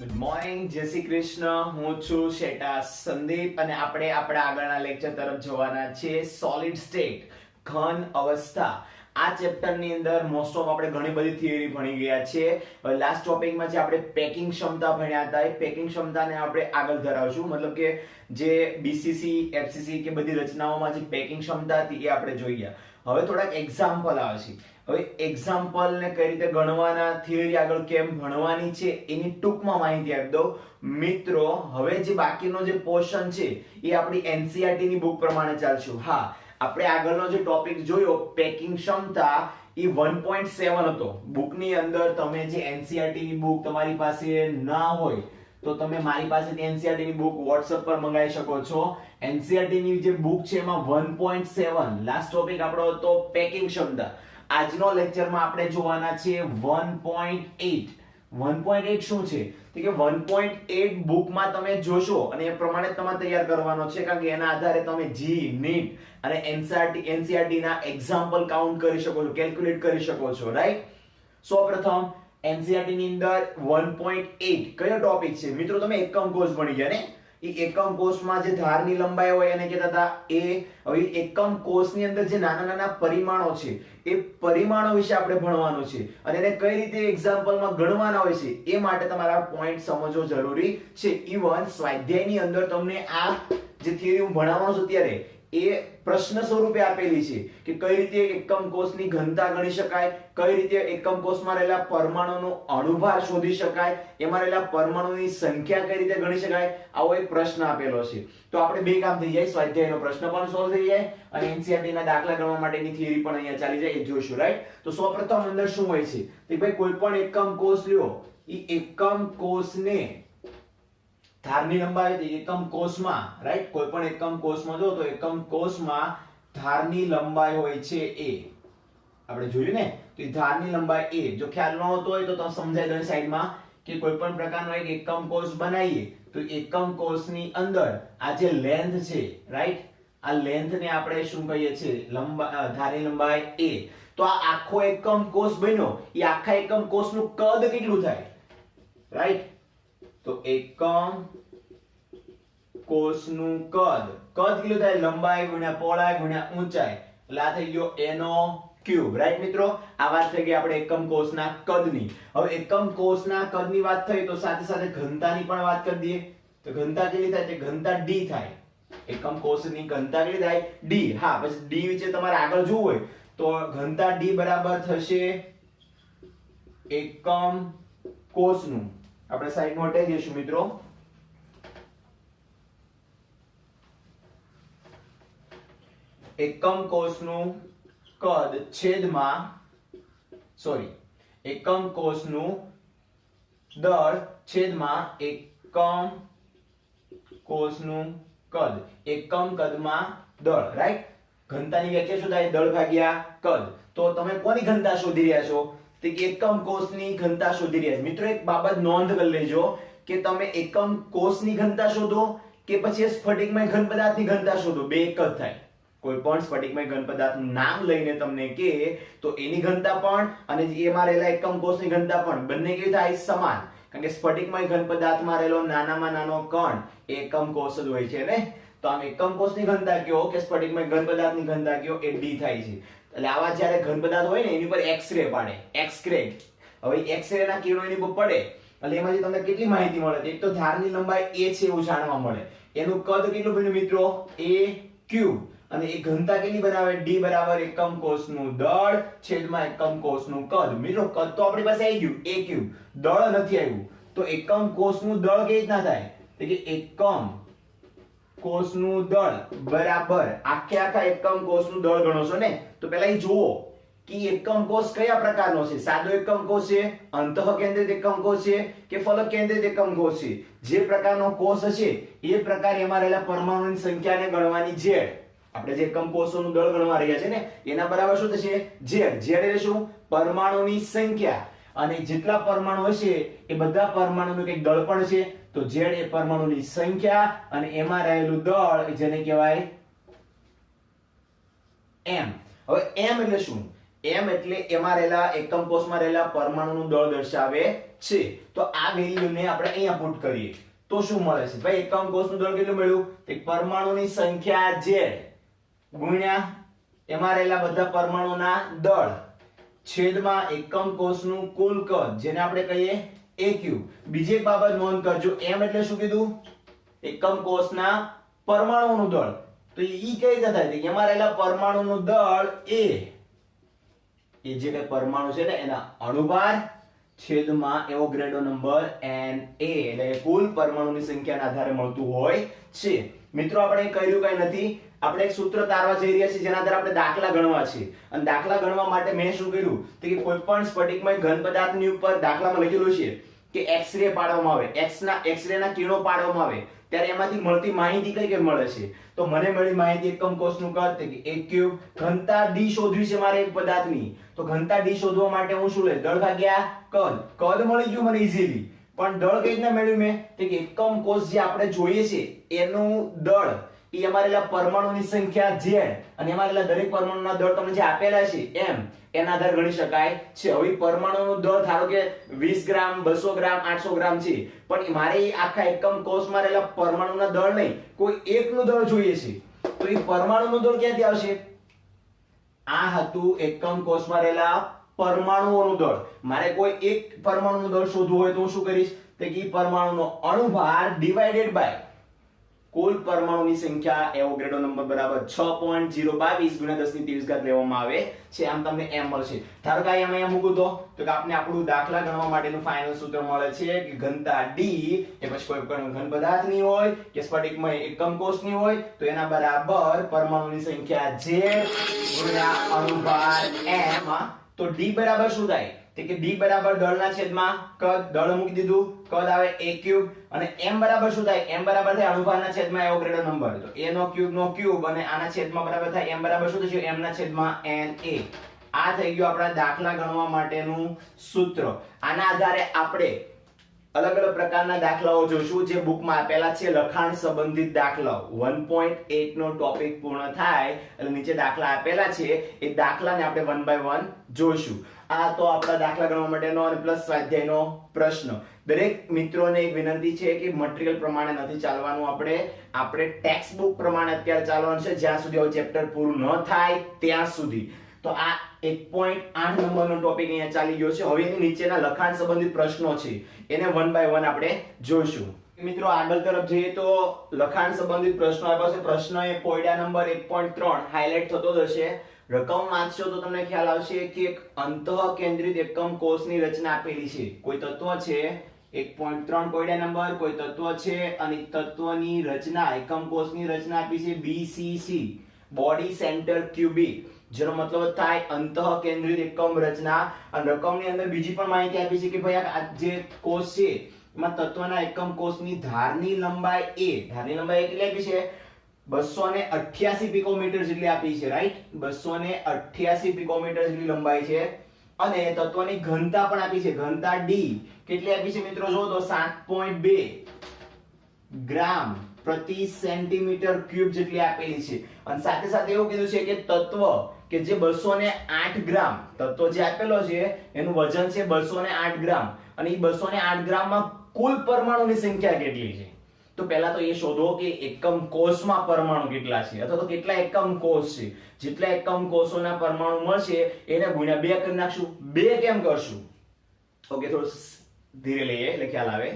Good morning, જય શ્રી કૃષ્ણ. હું છું શેટા સંદીપ અને આપણે આપણા આગળના લેક્ચર તરફ જવાના છે. સોલિડ સ્ટેટ, ઘન અવસ્થા. આ ચેપ્ટરની અંદર મોસ્ટ ઓફ આપણે ઘણી બધી થિયરી ભણી ગયા છે. લાસ્ટ ટોપિકમાં જે આપણે પેકિંગ ક્ષમતા ભણ્યા હતા એ પેકિંગ ક્ષમતાને આપણે આગળ ધરાવશું. મતલબ કે જે બીસીસી, એફસીસી કે બધી રચનાઓમાં જે પેકિંગ ક્ષમતા હતી એ આપણે જોઈ ગયા. હવે થોડાક એક્ઝામ્પલ આવે છે. હવે એક્ઝામ્પલ ને કઈ રીતે ગણવાના, થિયરી આગળ કેમ ભણવાની છે એની ટૂંકમાં માહિતી આપી દઉં. મિત્રો, હવે જે બાકીનો જે પોર્શન છે એ આપણી એનસીઈઆરટી ની બુક પ્રમાણે ચાલશું. હા, આપણે આગળનો જે ટોપિક જોયો પેકિંગ ક્ષમતા એ 1.7 હતો. બુકની અંદર તમે જે એનસીઈઆરટી ની બુક તમારી પાસે ના હોય તો તમે મારી પાસેથી એનસીઈઆરટી ની બુક WhatsApp પર મંગાવી શકો છો. એનસીઈઆરટી ની જે બુક છે એમાં 1.7 લાસ્ટ ટોપિક આપણો હતો પેકિંગ ક્ષમતા. આજનો લેક્ચરમાં આપણે જોવાના છે 1.8. 1.8 શું છે? તો કે 1.8 બુકમાં તમે જોશો અને એ પ્રમાણે તમારે તૈયાર કરવાનો છે, કારણ કે એના આધારે તમે જી, નીટ અને એનસીઈઆરટી ના એક્ઝામ્પલ કાઉન્ટ કરી શકો છો, કેલ્ક્યુલેટ કરી શકો છો. રાઈટ? સૌપ્રથમ એનસીઈઆરટી ની અંદર 1.8 કયો ટોપિક છે? મિત્રો, તમે એકમ કોષ ભણી ગયા ને? એ એકમ કોષમાં જે ધારની લંબાઈ હોય એને કહેતા હતા એ. હવે એકમ કોષની અંદર જે નાના નાના પરિમાણો છે એ પરિમાણો વિશે આપણે ભણવાનું છે અને એને કઈ રીતે એક્ઝામ્પલમાં ગણવાના હોય છે એ માટે તમારા પોઈન્ટ સમજવો જરૂરી છે. ઇવન સ્વાધ્યાયની અંદર તમને આ જે થિયરી હું ભણાવવાનો છું ત્યારે એ પ્રશ્ન સ્વરૂપે આપેલી છે કે કઈ રીતે એકમ કોષની ઘનતા ગણી શકાય, કઈ રીતે એકમ કોષમાં રહેલા પરમાણુનો અણુભાર શોધી શકાય, એમાં રહેલા પરમાણુની સંખ્યા કઈ રીતે ગણી શકાય, આવો એક પ્રશ્ન આપેલો છે. તો આપણે બે કામ થઈ જાય, સ્વાધ્યાયનો પ્રશ્ન પણ સોલ્વ થઈ જાય અને એનસીઈઆરટી ના દાખલા ગણવા માટેની થિયરી પણ અહીંયા ચાલી જાય, એ જોઈશું. રાઈટ? તો સૌપ્રથમ અંદર શું હોય છે કે ભાઈ કોઈ પણ એકમ કોષ લ્યો, એ એકમ કોષને ધારની લંબાઈ એકમ કોષમાં, રાઈટ, કોઈ પણ એકમ કોષમાં જો તો એકમ કોષમાં ધારની લંબાઈ હોય છે a. આપણે જોયું ને? તો ધારની લંબાઈ a. જો ખ્યાલ ન હોતો હોય તો તમે સમજાઈ દો સાઈડમાં કે કોઈ પણ પ્રકારનો એક એકમ કોષ બનાવીએ તો એકમ કોષની અંદર આ જે લેન્થ છે, રાઈટ, આ લેન્થ ને આપણે શું કહીએ છીએ? ધારની લંબાઈ a. તો આ આખો એકમ કોષ બન્યો, એ આખા એકમ કોષનું કદ કેટલું થાય? રાઈટ? તો એકમ કોષનું કદ કેટલું થાય? લંબાઈ ગુણ્યા પહોળાઈ ગુણ્યા ઊંચાઈ, એટલે આ થઈ ગયો a નો ક્યુબ. રાઈટ મિત્રો? આ વાત થઈ ગઈ આપણે એકમ કોષના કદની. હવે એકમ કોષના કદની વાત થઈ તો સાથે સાથે ઘનતાની પણ વાત કરી દઈએ. તો ઘનતા કેટલી થાય? તે ઘનતા d થાય. એકમ કોષની ઘનતા કેટલી થાય? d. હા, પછી d વિશે તમારે આગળ જોવું હોય તો ઘનતા d બરાબર થશે એકમ કોષનું, આપણે સાઈડ માં હટાવી દઈશું મિત્રો, એકમ કોષનું કદ છેદમાં એકમ કોષનું દળ છેદમાં એકમ કોષનું કદ. એકમ કદમાં દળ. રાઈટ? ઘનતાની વ્યાખ્યા શું થાય? દળ ભાગ્યા કદ. તો તમે કોની ઘનતા શોધી રહ્યા છો? તો એકમ કોષની ઘનતા શોધી રહ્યા છો. મિત્રો, એક બાબત નોંધ કરી લેજો કે તમે એકમ કોષની ઘનતા શોધો કે પછી સ્ફટિકમય ઘન પદાર્થની ઘનતા શોધો, બે એક જ થાય. કોઈ પણ સ્ફટિકમય ઘન પદાર્થનું નામ લઈને તમને કે તો એની ઘનતા પણ અને એમાં રહેલા એકમ કોષની ઘનતા પણ બંને કેવી થાય? સમાન. કારણ કે સ્ફટિકમય ઘન પદાર્થમાં રહેલો નાનામાં નાનો કણ એકમ કોષ જ હોય છે ને? તો આમ એકમ કોષની ઘનતા કયો કે સ્ફટિકમય ઘન પદાર્થની ઘનતા કયો એ d થાય છે. એટલે આવા જ્યારે ઘન પદાર્થ હોય ને એની પર એક્સ-રે પાડે, એક્સ-રે. હવે એક્સ-રે ના કિરણો એની પર પડે એટલે એમાંથી તમને કેટલી માહિતી મળે? એક તો ધારની લંબાઈ a છે એવું જાણવા મળે, એનું કદ કેટલું બન્યું મિત્રો? a cube. અને એ ઘનતા કેટલી બનાવે? d બરાબર એકમ કોષનું દળ છેદમાં એકમ કોષનું કદ. મિત્રો, કદ તો આપણી પાસે આવી ગયું a ક્યુબ, દળ નથી આવ્યું. તો એકમ કોષનું દળ કેવી રીતના થાય? તો કે એકમ કોષનું દળ બરાબર આખે આખા એકમ કોષનું દળ ગણો છો ને? તો પહેલા એ જુઓ કે એકમ કોષ કયા પ્રકારનો છે? સાદો એકમ કોષ છે, અંતઃકેન્દ્રિત એકમ કોષ છે કે ફલક કેન્દ્રિત એકમ કોષ છે? જે પ્રકારનો કોષ હશે એ પ્રકારે એમાં રહેલા પરમાણુની સંખ્યાને ગણવાની z. આપણે જે એકમ કોષોનું દળ ગણવા રહ્યા છે ને એના બરાબર શું થશે? z. z એટલે શું? પરમાણુની સંખ્યા. અને જેટલા પરમાણુ હશે એ બધા પરમાણુનું કંઈક દળ પણ છે. તો z એ પરમાણુની સંખ્યા અને એમાં રહેલું દળ જેને કહેવાય m. હવે m એટલે શું? m એટલે એમાં રહેલા એકમ કોષમાં રહેલા પરમાણુનું દળ દર્શાવે છે. તો આ વેલ્યુને આપણે અહીંયા પુટ કરીએ તો શું મળે છે ભાઈ? એકમ કોષનું દળ કેટલું મળ્યું? એક પરમાણુની સંખ્યા z ગુણ્યા એમાં રહેલા બધા પરમાણુના દળ છેદમાં એકમ કોષનું કુલ કદ જેને આપણે કહીએ aq. બીજી એક બાબત નોંધ કરજો, m એટલે શું કીધું? એકમ કોષના પરમાણુનું દળ. તો ઈ કઈ રીતે થાય? એમાં રહેલા પરમાણુનું દળ એ જે કઈ પરમાણુ છે ને એના અણુભાર છેદમાં એવોગાડ્રો નંબર Na એટલે કુલ પરમાણુની સંખ્યાના આધારે મળતું હોય છે. મિત્રો આપણે કર્યું કઈ નથી, આપણે એક સૂત્ર તારવા જઈ રહ્યા છીએ જેના આધારે આપણે દાખલા ગણવા છે. અને દાખલા ગણવા માટે મેં શું કર્યું કે કોઈ પણ સ્ફટિકમય ઘન પદાર્થની ઉપર દાખલામાં લખેલું છે કે એક્સ-રે પાડવામાં આવે, એક્સ-રે ના કિરણો પાડવામાં આવે ત્યારે એમાંથી મળતી માહિતી કઈ મળે છે? તો મને મળી માહિતી એકમ કોષનું કદ કે a3, ઘનતા d શોધવી છે મારે એક પદાર્થની. તો ઘનતા d શોધવા માટે હું શું લઈશ? દળ ભાગ્યા કદ. કદ મળી ગયું મને ઈઝીલી, પણ દળ કઈ રીતના મેળવ્યું મેં? તો કે એકમ કોષ જે આપણે જોઈએ છે એનું દળ એ એમાં રહેલા પરમાણુની સંખ્યા z અને એમાં રહેલા દરેક પરમાણુના દળ તમને જે આપેલા છે m એના આધારે ગણી શકાય છે. હવે પરમાણુનું દળ ધારો કે 20 ગ્રામ, 200 ગ્રામ, 800 ગ્રામ છે, પણ મારે આખા એકમ કોષમાં રહેલા પરમાણુના દળ નહીં, કોઈ એકનું દળ જોઈએ છે. તો એ પરમાણુનું દળ ક્યાંથી આવશે? આ હતું એકમ કોષમાં રહેલા પરમાણુઓનું દળ. મારે કોઈ એક પરમાણુનું દળ શોધવું હોય તો હું શું કરીશ? તો કે પરમાણુનો અણુભાર ડિવાઇડેડ બાય કુલ પરમાણુની સંખ્યા એવોગાડ્રો નંબર બરાબર 6.022 ગુણ્યા 1023 લેવામાં આવે છે. આમ તમને m મળશે. ધારો કે અહીંયા મૂકું તો કે આપણે આપણું દાખલા ગણવા માટેનું ફાઇનલ સૂત્ર મળે છે કે ઘનતા d એ પછી કોઈ પણ ઘન પદાર્થની હોય કે સ્ફટિકમય એકમ કોષની હોય તો એના બરાબર પરમાણુની સંખ્યા z ગુણ્યા અણુભાર m. તો d બરાબર શું થાય? કે d બરાબર દળના છેદમાં કદ, દળ મૂકી દીધું, કદ આવે a3 અને m બરાબર શું થાય? m બરાબર થાય અણુભારના છેદમાં એવોગાડ્રો નંબર. તો a નો ક્યુબ અને આના છેદમાં બરાબર થાય m બરાબર શું થશે? m ના છેદમાં Na. આ થઈ ગયું આપણા દાખલા ગણવા માટેનું સૂત્ર. આના આધારે આપણે અલગ અલગ પ્રકારના દાખલાઓ જોઈશું જે બુકમાં આપેલા છે. લખાણ સંબંધિત દાખલાઓ 1.8 નો ટોપિક પૂર્ણ થાય એટલે નીચે દાખલા આપેલા છે એ દાખલાને આપણે 1 by 1 જોઈશું. આ તો આપણા દાખલા ગણવા માટેનો અને પ્લસ સ્વાધ્યાયનો પ્રશ્ન. દરેક મિત્રોને એક વિનંતી છે કે મટીરીયલ પ્રમાણે નથી ચાલવાનું, આપણે ટેક્સ્ટ બુક પ્રમાણે અત્યારે ચાલવાનું છે જ્યાં સુધી ચેપ્ટર પૂરું ન થાય ત્યાં સુધી. તો આ 1.8 નંબરનો ટોપિક અહીંયા ચાલી ગયો છે. હવે એની નીચેના લખાણ સંબંધિત પ્રશ્નો છે એને 1 by 1 આપણે જોઈશું. મિત્રો આગળ તરફ જઈએ તો લખાણ સંબંધિત પ્રશ્નો આપ્યા છે. પ્રશ્ન એ કોયડા નંબર 1.3 હાઇલાઇટ થતો જ હશે. રકમ વાંચશો તો તમને ખ્યાલ આવશે કે એક અંતઃકેન્દ્રિત એકમ કોષની રચના આપેલી છે. કોઈ તત્વ છે 1.3 કોયડા નંબર, કોઈ તત્વ છે અને તત્વની રચના એકમ કોષની રચના આપી છે BCC બોડી સેન્ટર ક્યુબિક, જેનો મતલબ થાય અંતઃકેન્દ્રિત એકમ રચના. અને રકમની અંદર બીજી પણ માહિતી આપી છે કે ભાઈ આ જે કોષ છે એમાં તત્વના એકમ કોષની ધારની લંબાઈ a, ધારની લંબાઈ કેટલી આપી છે? 288 પિકોમીટર જેટલી આપી છે, રાઈટ? 288 પિકોમીટર જેટલી લંબાઈ છે. અને તત્વની ઘનતા પણ આપી છે, ઘનતા d કેટલી આપી છે મિત્રો? જો તો 7.2 ગ્રામ પ્રતિ સેન્ટીમીટર ક્યુબ જેટલી આપેલી છે. અને સાથે સાથે એવું કીધું છે કે તત્વ કે જે 208 ગ્રામ, તત્વ જે આપેલો છે એનું વજન છે 208 ગ્રામ અને એ 208 ગ્રામમાં કુલ પરમાણુની સંખ્યા કેટલી છે? તો પહેલા તો એ શોધો કે એકમ કોષમાં પરમાણુ કેટલા છે અથવા તો કેટલા એકમ કોષ છે. જેટલા એકમ કોષોના પરમાણુ મળશે એને ગુણ્યા 2 કરી નાખશું. 2 કેમ કરશું? ઓકે, થોડું ધીરે લઈએ એટલે ખ્યાલ આવે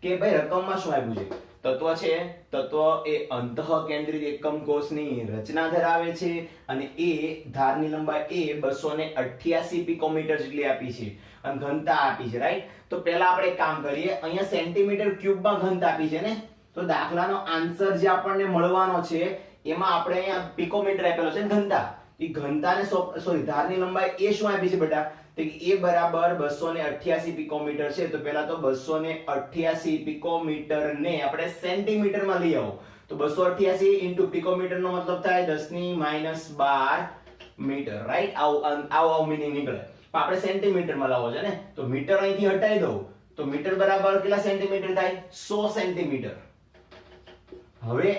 કે ભાઈ રકમમાં શું આપ્યું છે. તત્વ છે, તત્વ એ અંતઃકેન્દ્રિત એકમ કોષની રચના ધરાવે છે અને એ ધારની લંબાઈ એ 288 પિકોમીટર જેટલી આપી છે અને ઘનતા આપી છે, રાઈટ? તો પહેલા આપણે એક કામ કરીએ, અહીંયા સેન્ટીમીટર ક્યુબમાં ઘનતા આપી છે ને, તો દાખલાનો આન્સર જે આપણને મળવાનો છે એમાં આપણે અહીંયા પિકોમીટર આપેલો છે ને ઘનતા, એ ઘનતાને સોરી ધારની લંબાઈ એ શું આપી છે બેટા? તો એ બરાબર 288 પિકોમીટર છે. તો પહેલા તો 288 પિકોમીટર ને આપણે સેન્ટીમીટરમાં લઈ આવો. તો 288 ઇન્ટુ પિકોમીટર નો મતલબ થાય 10⁻12 મીટર, રાઈટ? આવો મીનિંગ નીકળે. પણ આપણે સેન્ટીમીટરમાં લાવવો છે ને, તો મીટર અહીંથી હટાવી દઉં તો મીટર બરાબર કેટલા સેન્ટીમીટર થાય? 100 સેન્ટીમીટર. હવે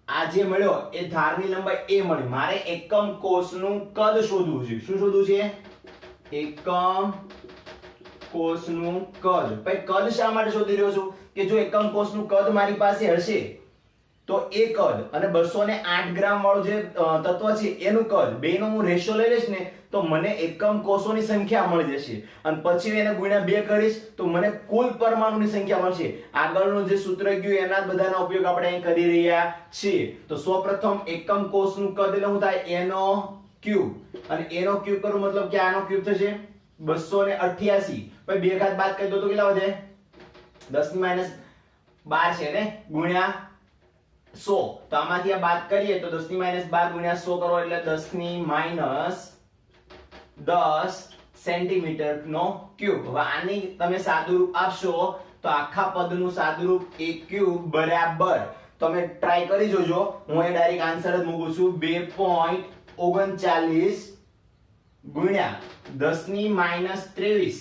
આ જે મળ્યો એ ધારની લંબાઈ એ મળી. મારે એકમ કોષનું કદ શોધવું છે. શું શોધવું છે? એકમ કોષનું કદ. ભાઈ કદ શા માટે શોધી રહ્યો છું? કે જો એકમ કોષનું કદ મારી પાસે હશે તો એ કદ અને 208 ગ્રામ વાળું જે તત્વ છે એનું કદ બેનો હું રેશિયો લઈ લઈશ ને તો મને એકમ કોષોની સંખ્યા મળી જશે અને પછી એને ગુણ્યા 2 કરીશ તો મને કુલ પરમાણુની સંખ્યા મળશે. આગળનું જે સૂત્ર ગયું એના બધાનો ઉપયોગ આપણે અહીં કરી રહ્યા છીએ. તો સૌપ્રથમ એકમ કોષનું કદ એટલે શું થાય? એનો ક્યુબ. અને એનો ક્યુબ કરું મતલબ કે આનો ક્યુબ થશે 288. ભાઈ 2 ઘાત બાદ કરી દો તો કેટલા વધે? 10 ની માઈનસ 12 છે ને ગુણ્યા 100. તો આમાંથી આ બાદ કરીએ તો 10 ની માઈનસ 12 ગુણ્યા 100 કરો એટલે 10 ની માઈનસ 10 સેન્ટીમીટર નો ક્યુબ. હવે આની તમે સાદુરૂપ આપશો તો આખા પદનું સાદુરૂપ a ક્યુબ બરાબર તમે ટ્રાય કરી જોજો. હું એ ડાયરેક્ટ આન્સર જ મૂકું છું 2.39 ગુણ્યા 10 ની માઈનસ 23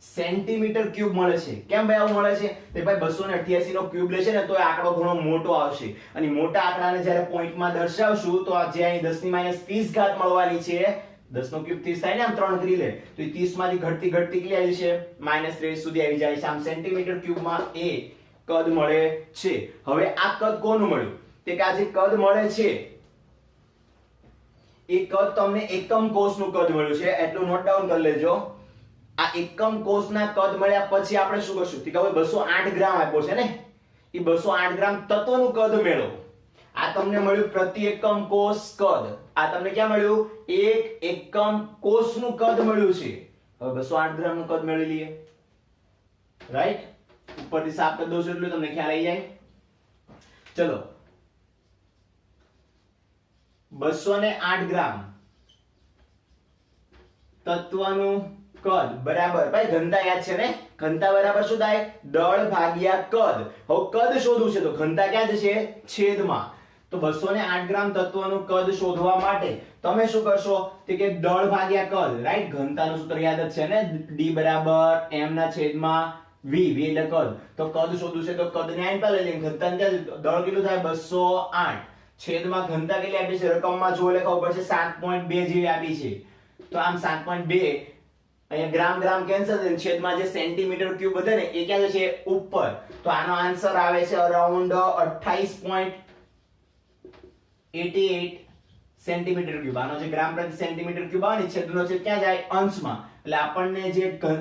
સેન્ટીમીટર ક્યુબ મળે છે. કેમ ભાઈ આવું મળે છે? તે ભાઈ 288 નો ક્યુબ લેશે ને તો એ આંકડો ઘણો મોટો આવશે અને મોટા આંકડાને જ્યારે પોઈન્ટમાં દર્શાવશું તો આ જે અહીં 10 ની માઈનસ 30 ઘાત મળવાની છે 10 નો ક્યુબ 30 થાય ને આમ 3 કરી લે તો એ 30 માંથી ઘટતી ઘટતી કેટલી આવી છે? -23 સુધી આવી જાય છે. આમ સેન્ટીમીટર ક્યુબમાં એ કદ મળે છે. હવે આ કદ કોનું મળ્યું? તે કે આ જે કદ મળે છે એ કદ તમને એકમ કોષનું કદ મળ્યું છે એટલું નોટ ડાઉન કરી લેજો. આ એકમ કોષના કદ મળ્યા પછી આપણે શું કરશું? કે હવે 208 ગ્રામ આપ્યો છે ને એ 208 ગ્રામ તત્વનું કદ મેળવો. આ તમને મળ્યું પ્રતિ એકમ કોષ કદ. આ તમને ક્યાં મળ્યું? એક એકમ કોષનું કદ મળ્યું છે. હવે 208 ગ્રામ નું કદ મેળવી લઈએ. રાઈટ? ઉપરથી સાફ કરી દઉં છું એટલે તમને ખ્યાલ આવી જાય. ચલો 208 ગ્રામ તત્વનું કદ બરાબર ભાઈ ઘનતા યાદ છે ને? ઘનતા બરાબર શું થાય? દળ ભાગ્યા કદ. હવે કદ શોધવું છે તો ઘનતા ક્યાં જશે? છેદમાં. તો 208 ગ્રામ તત્વનું કદ શોધવા માટે તમે શું કરશો? તે કે દળ ભાગ્યા કદ. રાઈટ? ઘનતાનું સૂત્ર યાદ જ છે ને? D બરાબર m ના છેદમાં v. v એટલે કદ. તો કદ શોધવું છે તો કદને આઈન પર લઈ લઈએ. ઘનતા ક્યાં? દળ કેટલું થાય? 208 છેદમાં ઘનતા કેટલી આપી છે? રકમમાં જો એટલે ખબર પડશે 7.2 જેવી આપી છે. તો આમ 7.2 અહીંયા ગ્રામ ગ્રામ કેન્સલ થઈને છેદમાં જે સેન્ટીમીટર ક્યુબ વધે ને એ ક્યાં છે? ઉપર. તો આનો આન્સર આવે છે અરાઉન્ડ 28.88 સેન્ટીમીટર ક્યુબ. આનો જે ગ્રામ પ્રતિ સેન્ટીમીટર ક્યુબ આવે ને છેદનો છેદ ક્યાં જાય? અંશમાં. એટલે આપણને જે કદ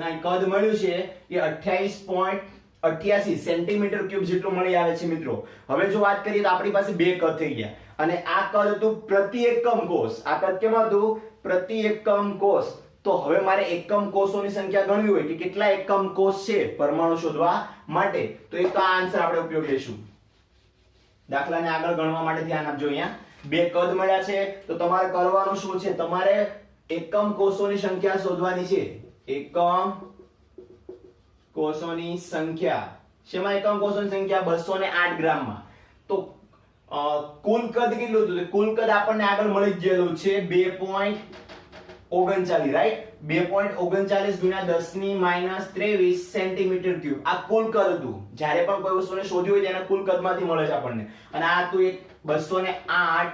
મળ્યું છે એ 28.88 સેન્ટીમીટર ક્યુબ જેટલું મળી આવે છે મિત્રો. હવે જો વાત કરીએ તો આપણી પાસે બે કદ થઈ ગયા અને આ કદ હતું પ્રતિ એકમ કોષ. આ કદ કેમ હતું? પ્રતિ એકમ કોષ. તો હવે મારે એકમ કોષોની સંખ્યા ગણવી હોય કે કેટલા એકમ કોષ છે પરમાણુ શોધવા માટે તો એક તો આ આન્સર આપણે ઉપયોગ લેશું. દાખલાને આગળ ગણવા માટે ધ્યાન આપજો. અહીંયા બે કદ મળ્યા છે તો તમારે કરવાનું શું છે? તમારે એકમ કોષોની સંખ્યા શોધવાની છે. એકમ કોષોની સંખ્યા. શેમાં એકમ કોષોની સંખ્યા? 208 ગ્રામમાં. તો કુલ કદ કેટલું હતું? કુલ કદ આપણને આગળ મળી જ ગયેલું છે 2.39 રાઈટ? 2.39 ગુણ્યા 10 ની માઈનસ 23 સેન્ટીમીટર ક્યુબ. આ કુલ કદ હતું. જ્યારે પણ કોઈ વસ્તુને શોધ્યું હોય તેના કુલ કદમાંથી મળે છે આપણને. અને આ હતું એક 208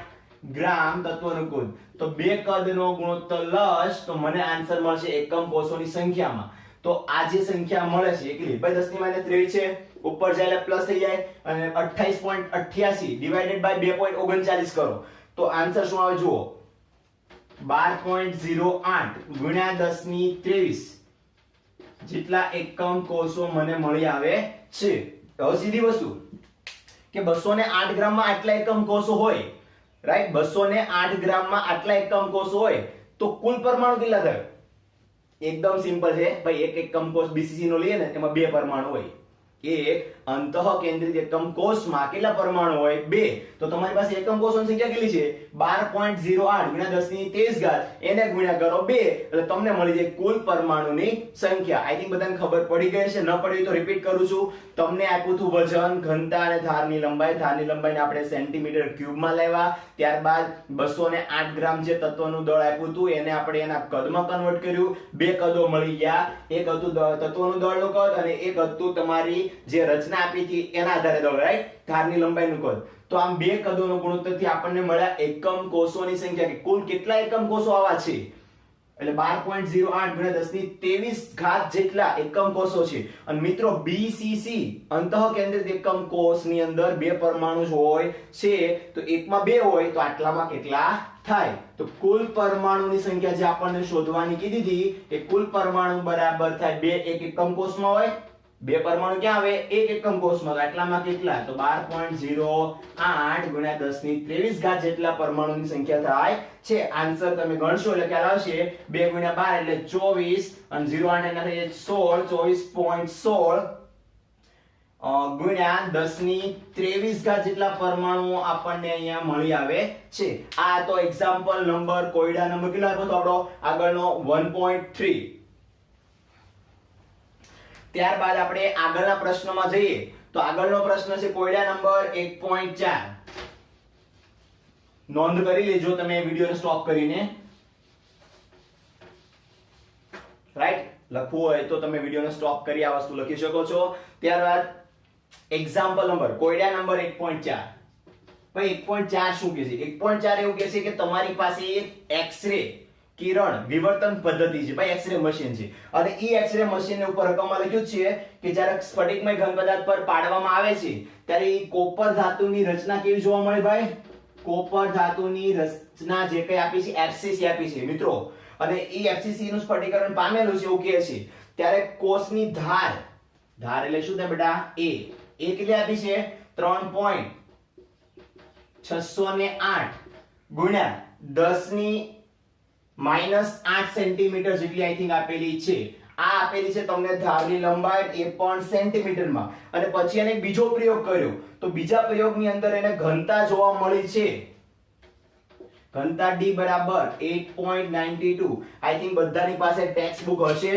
ગ્રામ તત્વનું કદ. તો બે કદનો ગુણોત્તર લસ તો મને આન્સર મળશે એકમ કોષોની સંખ્યામાં. તો આ જે સંખ્યા મળે છે એકલી ભાઈ 10 ની માઈનસ 23 છે ઉપર જાય એટલે પ્લસ થઈ જાય અને 28.88 ડિવાઇડેડ બાય 2.39 કરો તો આન્સર શું આવે જુઓ 12.08 ગુણ્યા 10 ની 23 જેટલા એકમ કોષો મને મળી આવે છે. હવે સીધી વસ્તુ કે 208 ગ્રામમાં આટલા એકમ કોષો હોય રાઈટ 208 ગ્રામમાં આટલા એકમ કોષો હોય તો કુલ પરમાણુ કેટલા થાય? એકદમ સિમ્પલ છે ભાઈ. એક એકમ કોષ બીસીસી નો લઈએ ને એમાં બે પરમાણુ હોય. એક અંતઃ કેન્દ્રિત એકમ કોષમાં કેટલા પરમાણુ હોય? બે. તો તમારી પાસે એકમ કોષોની સંખ્યા કેટલી છે? 12.08 ગુણ્યા 10 ની 23 ઘાત એને ગુણ્યા કરો 2 એટલે તમને મળી જાય કુલ પરમાણુની સંખ્યા. આઈ થિંક બધાને ખબર પડી ગઈ છે. ન પડી તો રિપીટ કરું છું. તમને આપ્યું હતું વજન, ઘનતા અને ધારની લંબાઈ. ધારની લંબાઈને આપણે સેન્ટીમીટર ક્યુબમાં લેવા. ત્યારબાદ 208 ગ્રામ જે તત્વનું દળ આપ્યું હતું એને આપણે એના કદમાં કન્વર્ટ કર્યું. બે કદો મળી ગયા. એક હતું તત્વનું દળનું કદ અને એક હતું તમારી જે રચના આપી હતી એના આધારે દળ રાઈટ ધારની લંબાઈનું કદ. તો આમ બે કદોનો ગુણોત્તરથી આપણને મળ્યા એકમ કોષોની સંખ્યા કે કુલ કેટલા એકમ કોષો આવા છે એટલે 12.08 ગુણ્યા 1023 જેટલા એકમ કોષો છે અને મિત્રો BCC અંતઃકેન્દ્રિત એકમ કોષની અંદર બે પરમાણુ હોય છે તો એકમાં બે હોય તો આટલામાં કેટલા થાય તો કુલ પરમાણુની સંખ્યા જે આપણને શોધવાની કીધી હતી એ કુલ પરમાણુ બરાબર થાય બે એક એકમ કોષમાં હોય બે પરમાણુ ક્યાં આવે એક એકમ કોષમાં તો આટલામાં કેટલા તો 12.08 ગુણ્યા 1023 જેટલા પરમાણુની સંખ્યા થાય છે આન્સર તમે ગણશો એટલે ખ્યાલ આવશે 2 ગુણ્યા 12 એટલે 24 અને 0 8 એના થાય 16 24.16 ગુણ્યા 1023 જેટલા પરમાણુઓ આપણને અહીંયા મળી આવે છે આ તો એક્ઝામ્પલ નંબર કોયડા નંબર કેટલો આપ્યો તો આપણો આગળનો 1.3 ત્યારબાદ આપણે આગળના પ્રશ્નમાં જઈએ તો આગળનો પ્રશ્ન છે કોયડા નંબર 1.4 નોંધ કરી લેજો તમે વિડિયોને સ્ટોપ કરીને રાઈટ લખવું હોય તો તમે વિડિયોને સ્ટોપ કરી આ વસ્તુ લખી શકો છો ત્યારબાદ એક્ઝામ્પલ નંબર કોયડા નંબર 1.4 ભાઈ 1.4 શું કહે છે 1.4 એવું કહે છે કે તમારી પાસે એક એક્સ-રે કિરણ વિવર્તન પદ્ધતિ છે ભાઈ એક્સ-રે મશીન છે અને ઈ એક્સ-રે મશીન ઉપર રકમમાં લખ્યું છે કે જ્યારે સ્ફટિકમય ઘન પદાર્થ પર પાડવામાં આવે છે ત્યારે ઈ કોપર ધાતુની રચના કેવી જોવા મળે ભાઈ કોપર ધાતુની રચના જે કઈ આપી છે FCC આપી છે મિત્રો અને ઈ FCC નું સ્ફટિકીકરણ પામેલું છે એવું કહે છે ત્યારે કોષની ધાર એટલે શું થાય બેટા A કેટલી આપી છે 3.608 ગુણ્યા 10⁻8 સેન્ટીમીટર જેટલી આઈ થિંક આપેલી છે આ આપેલી છે તમને ધારની લંબાઈ એ પણ સેન્ટીમીટરમાં અને પછી એને બીજો પ્રયોગ કર્યો તો બીજા પ્રયોગની અંદર એને ઘનતા જોવા મળી છે ઘનતા D બરાબર 8.92 આઈ થિંક બધાની પાસે ટેક્સ્ટ બુક હશે જ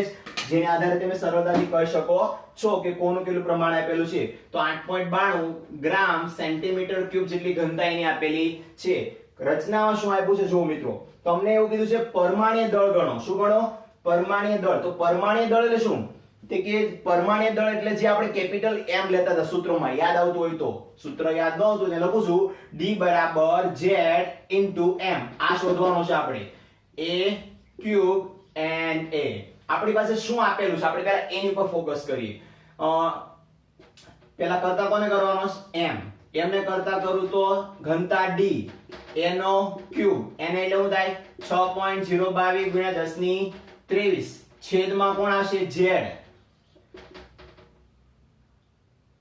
જેના આધારે તમે સરળતાથી કહી શકો છો કે કોનું કેટલું પ્રમાણ આપેલું છે તો 8.92 ગ્રામ સેન્ટીમીટર ક્યુબ જેટલી ઘનતા એની આપેલી છે રચનામાં શું આપ્યું છે જો મિત્રો તમને એવું કીધું છે પરમાણ્વીય દળ ગણો શું ગણો પરમાણ્વીય દળ તો પરમાણ્વીય દળ એટલે શું તે કે પરમાણ્વીય દળ એટલે જે આપણે કેપિટલ M લેતા હતા સૂત્રમાં યાદ આવતું હોય તો સૂત્ર યાદ ન આવતું તો લખું છું D બરાબર Z * M આ શોધવાનો છે આપણે A³ NA આપણી પાસે શું આપેલું છે આપણે પહેલા એની ઉપર ફોકસ કરીએ પહેલા કરતા કોને કરવાનો M ને કરતા કરું તો ઘનતા D નો ક્યુબ એને એટલે શું થાય 6.022 ગુણ્યા 10⁻23 છેદમાં કોણ આવશે Z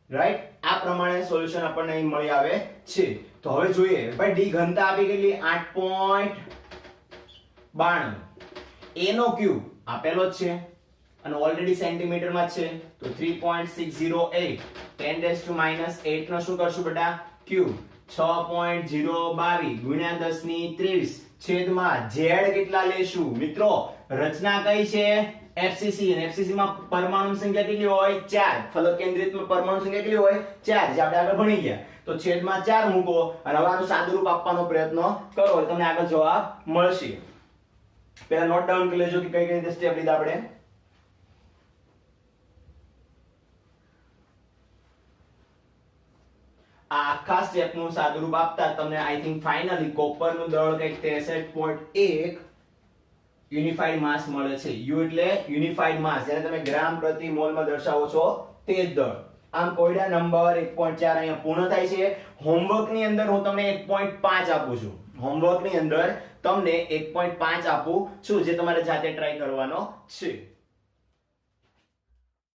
રાઈટ આ પ્રમાણે સોલ્યુશન આપણને અહીં મળી આવે છે તો હવે જોઈએ ભાઈ D ઘનતા આપી કેટલી 8.92 A નો ક્યુબ આપેલો જ છે અને ઓલરેડી સેન્ટીમીટર માં છે તો 3.608 10⁻8 નો શું કરશું બેટા ક્યુબ 6.022 ગુણ્યા 10⁻23 છેદમાં Z કેટલા લેશું મિત્રો રચના કઈ છે FCC અને FCC માં પરમાણુ સંખ્યા કેટલી હોય 4 ફલક કેન્દ્રિતમાં પરમાણુ સંખ્યા કેટલી હોય 4 જે આપણે આગળ ભણી ગયા તો છેદમાં 4 મૂકો અને હવે આનું સાદુરૂપ આપવાનો પ્રયત્ન કરો એટલે તમને આગળ જવાબ મળશે પહેલા નોટ ડાઉન કરી લેજો કે કઈ કઈ રીતે સ્ટેપ લીધા આપણે આ આખા સ્ટેપ નું સાદુરૂપ આપતા તમને આઈ થિંક ફાઇનલી કોપર નું દળ કંઈક 63.1 યુનિફાઈડ માસ મળે છે U એટલે યુનિફાઈડ માસ જેને તમે ગ્રામ પ્રતિ મોલ માં દર્શાવો છો તે જ દળ આમ કોયડા નંબર 1.4 અહીંયા પૂર્ણ થાય છે હોમવર્ક ની અંદર હું તમને 1.5 આપું છું હોમવર્ક ની અંદર તમને 1.5 આપું છું જે તમારે જાતે ટ્રાય કરવાનો છે